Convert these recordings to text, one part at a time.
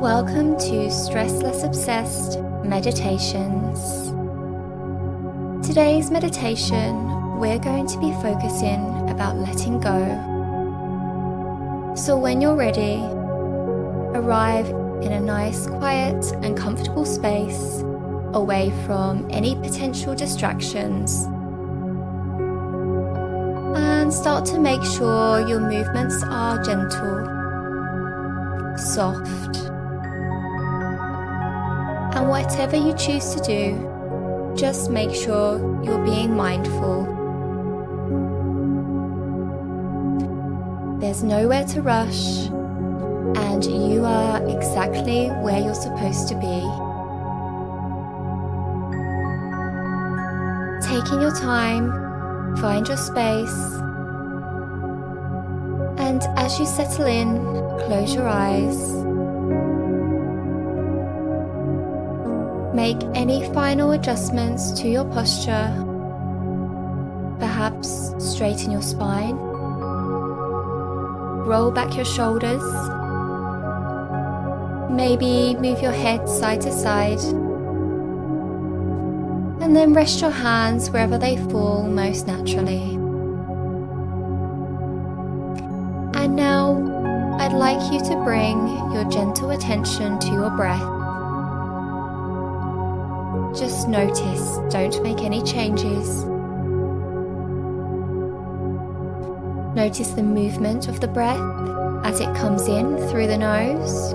Welcome to Stress Less Obsessed Meditations. Today's meditation, we're going to be focusing about letting go. So when you're ready, arrive in a nice, quiet and comfortable space away from any potential distractions. And start to make sure your movements are gentle, soft. And whatever you choose to do, just make sure you're being mindful. There's nowhere to rush, and you are exactly where you're supposed to be. Taking your time, find your space, and as you settle in, close your eyes. Make any final adjustments to your posture. Perhaps straighten your spine. Roll back your shoulders. Maybe move your head side to side. And then rest your hands wherever they fall most naturally. And now, I'd like you to bring your gentle attention to your breath. Just notice, don't make any changes. Notice the movement of the breath as it comes in through the nose,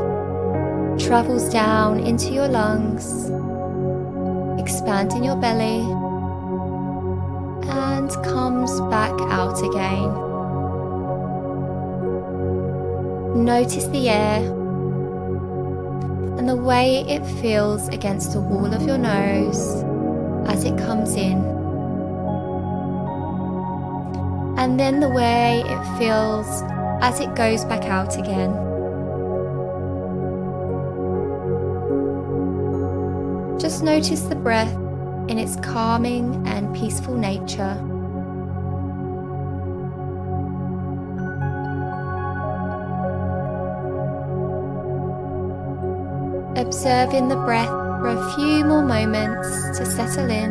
travels down into your lungs, expanding your belly, and comes back out again. Notice the air and the way it feels against the wall of your nose as it comes in, and then the way it feels as it goes back out again. Just notice the breath in its calming and peaceful nature. Observing the breath for a few more moments to settle in,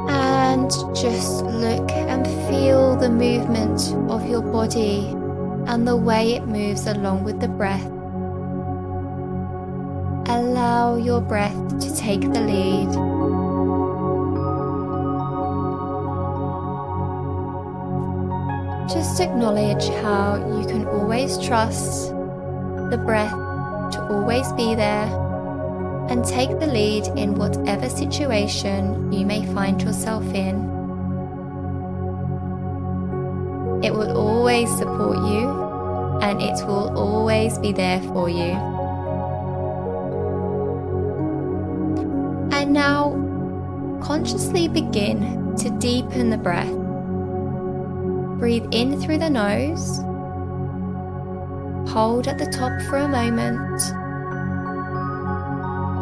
and just look and feel the movement of your body and the way it moves along with the breath. Allow your breath to take the lead. Just acknowledge how you can always trust the breath to always be there and take the lead in whatever situation you may find yourself in. It will always support you, and it will always be there for you. And now, consciously begin to deepen the breath. Breathe in through the nose. Hold at the top for a moment,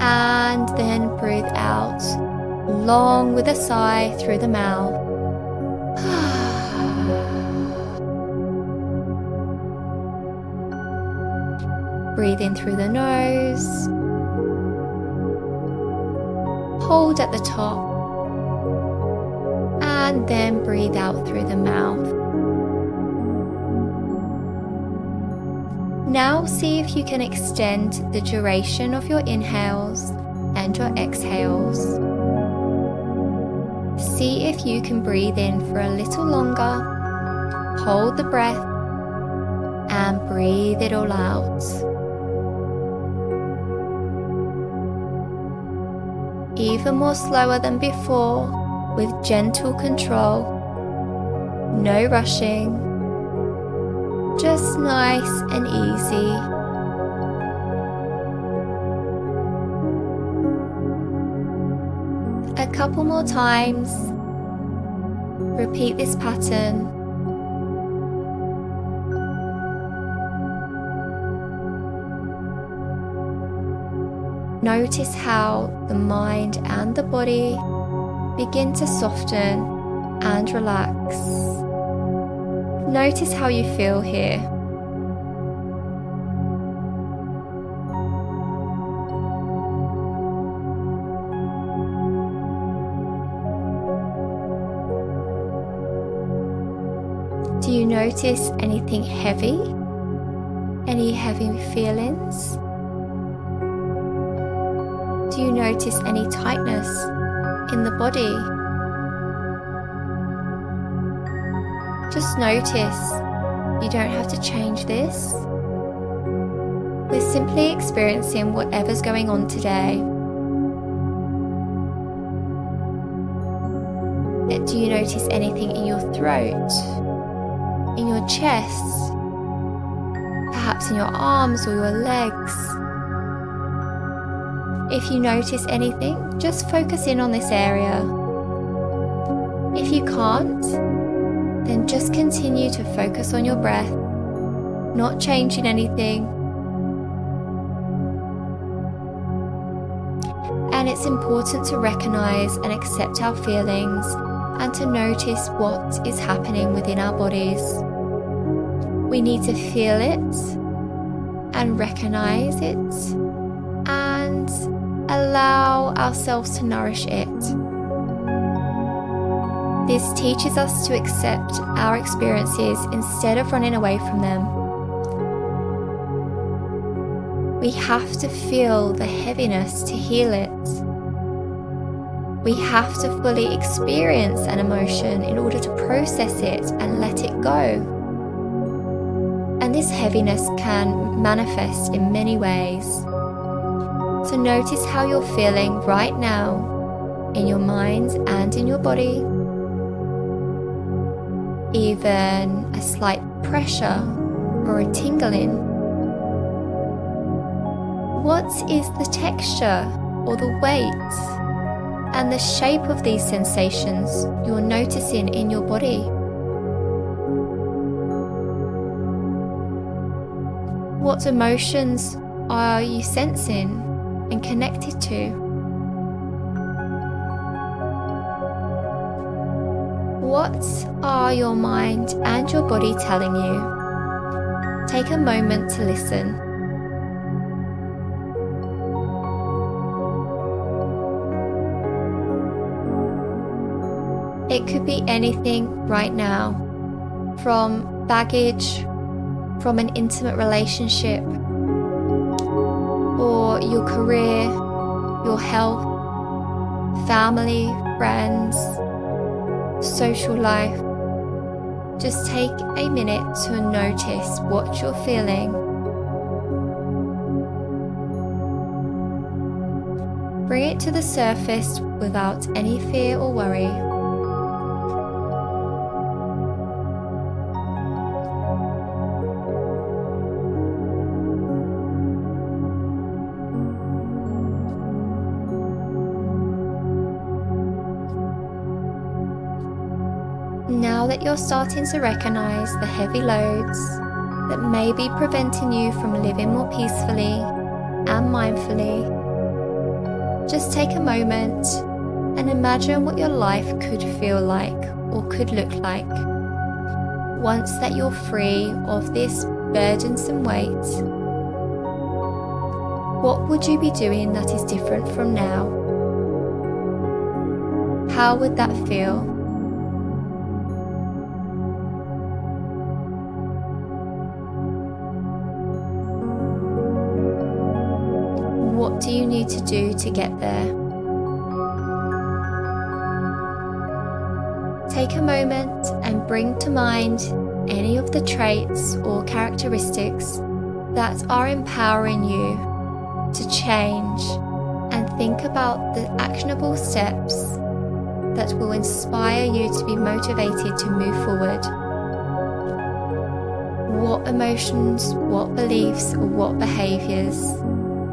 and then breathe out long with a sigh through the mouth. Breathe in through the nose, hold at the top, and then breathe out through the mouth. Now see if you can extend the duration of your inhales and your exhales. See if you can breathe in for a little longer, hold the breath, and breathe it all out. Even more slower than before, with gentle control, no rushing. Just nice and easy. A couple more times. Repeat this pattern. Notice how the mind and the body begin to soften and relax. Notice how you feel here. Do you notice anything heavy? Any heavy feelings? Do you notice any tightness in the body? Just notice. You don't have to change this. We're simply experiencing whatever's going on today. Do you notice anything in your throat, in your chest, perhaps in your arms or your legs? If you notice anything, just focus in on this area. If you can't, then just continue to focus on your breath, not changing anything. And it's important to recognize and accept our feelings and to notice what is happening within our bodies. We need to feel it and recognize it and allow ourselves to nourish it. This teaches us to accept our experiences instead of running away from them. We have to feel the heaviness to heal it. We have to fully experience an emotion in order to process it and let it go. And this heaviness can manifest in many ways. So notice how you're feeling right now in your mind and in your body. Even a slight pressure or a tingling. What is the texture or the weight and the shape of these sensations you're noticing in your body? What emotions are you sensing and connected to? What are your mind and your body telling you? Take a moment to listen. It could be anything right now, from baggage, from an intimate relationship, or your career, your health, family, friends, social life. Just take a minute to notice what you're feeling. Bring it to the surface without any fear or worry. Now that you're starting to recognize the heavy loads that may be preventing you from living more peacefully and mindfully, just take a moment and imagine what your life could feel like or could look like once that you're free of this burdensome weight. What would you be doing that is different from now? How would that feel? What do you need to do to get there? Take a moment and bring to mind any of the traits or characteristics that are empowering you to change, and think about the actionable steps that will inspire you to be motivated to move forward. What emotions, what beliefs, or what behaviors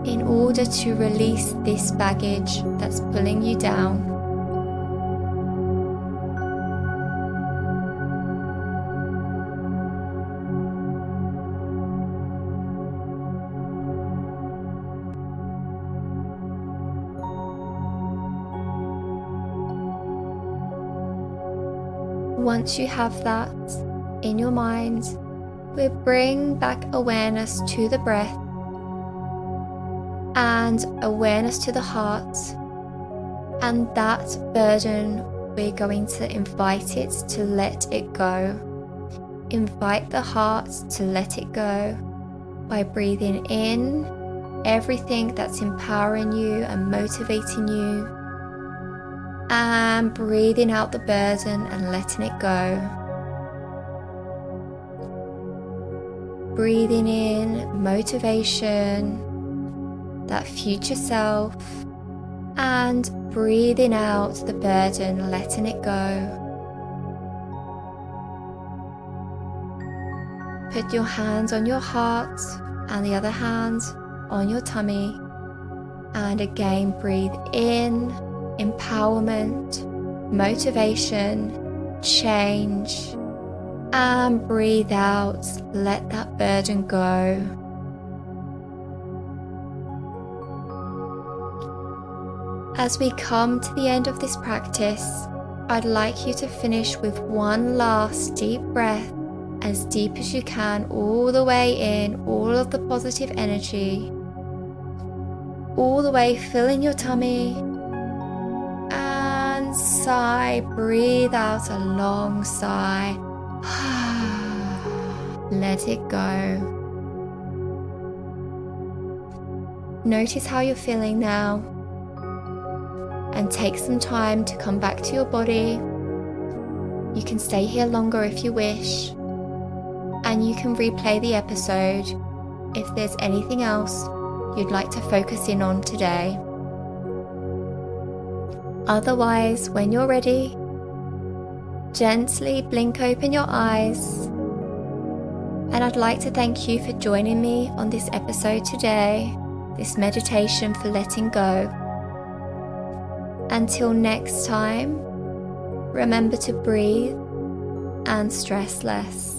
in order to release this baggage that's pulling you down. Once you have that in your mind, we bring back awareness to the breath and awareness to the heart, and that burden, we're going to invite it to let it go. invite the heart to let it go by breathing in everything that's empowering you and motivating you, and breathing out the burden and letting it go. Breathing in motivation, that future self, and breathing out the burden, letting it go. Put your hands on your heart and the other hand on your tummy, and again breathe in empowerment, motivation, change, and breathe out, let that burden go. As we come to the end of this practice, I'd like you to finish with one last deep breath, as deep as you can, all the way in, all of the positive energy, all the way filling your tummy, and sigh, breathe out a long sigh. Let it go. Notice how you're feeling now, and take some time to come back to your body. You can stay here longer if you wish, and you can replay the episode if there's anything else you'd like to focus in on today. Otherwise, when you're ready, gently blink open your eyes. And I'd like to thank you for joining me on this episode today, this meditation for letting go. Until next time, remember to breathe and stress less.